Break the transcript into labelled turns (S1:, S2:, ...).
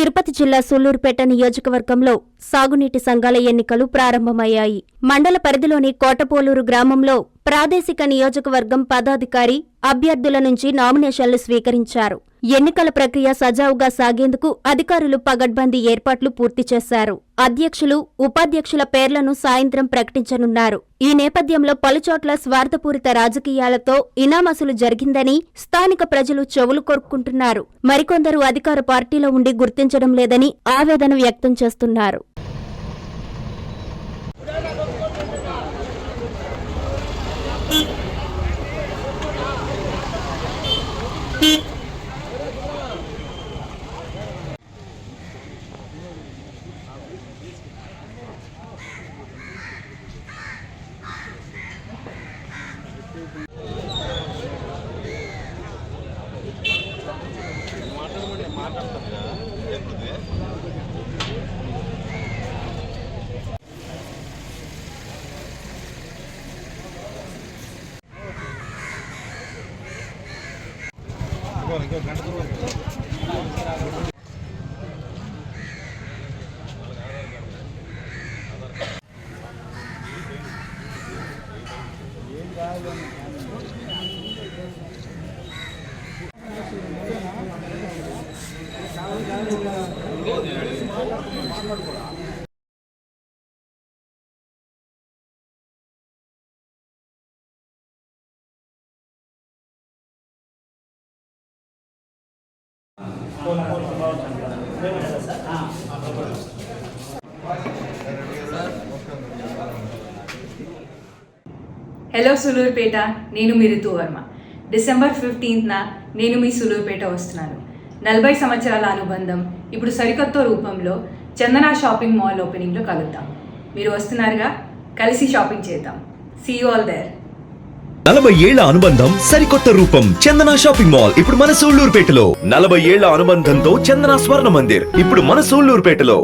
S1: తిరుపతి జిల్లా సూళ్లూరుపేట నియోజకవర్గంలో సాగునీటి సంఘాల ఎన్నికలు ప్రారంభమయ్యాయి. మండల పరిధిలోని కోటపోలూరు గ్రామంలో ప్రాదేశిక నియోజకవర్గం పదాధికారి అభ్యర్థుల నుంచి నామినేషన్లు స్వీకరించారు. ఎన్నికల ప్రక్రియ సజావుగా సాగేందుకు అధికారులు పగడ్బందీ ఏర్పాట్లు పూర్తి చేశారు. అధ్యక్షులు, ఉపాధ్యక్షుల పేర్లను సాయంత్రం ప్రకటించనున్నారు. ఈ నేపథ్యంలో పలుచోట్ల స్వార్థపూరిత రాజకీయాలతో ఇనామసులు జరిగిందని స్థానిక ప్రజలు చెవులు కొరుక్కుంటున్నారు. మరికొందరు అధికార పార్టీలో ఉండి గుర్తించడం లేదని ఆవేదన వ్యక్తం చేస్తున్నారు.
S2: హలో సూళ్లూరుపేట, నేను మీ రితు వర్మ. డిసెంబర్ 15న నేను మీ సూళ్లూరుపేట వస్తున్నాను. 40 సంవత్సరాల అనుబంధం ఇప్పుడు సరికొత్త రూపంలో చందన షాపింగ్ మాల్ ఓపెనింగ్లో కలుద్దాం. మీరు వస్తున్నారుగా, కలిసి షాపింగ్ చేద్దాం. See you all there.
S3: 40 ఏళ్ల అనుబంధం సరికొత్త రూపం చందన షాపింగ్ మాల్ ఇప్పుడు మన సూళ్లూరుపేటలో. 40 ఏళ్ల అనుబంధంతో చందన స్వర్ణ మందిర్ ఇప్పుడు మన సూళ్లూరుపేటలో.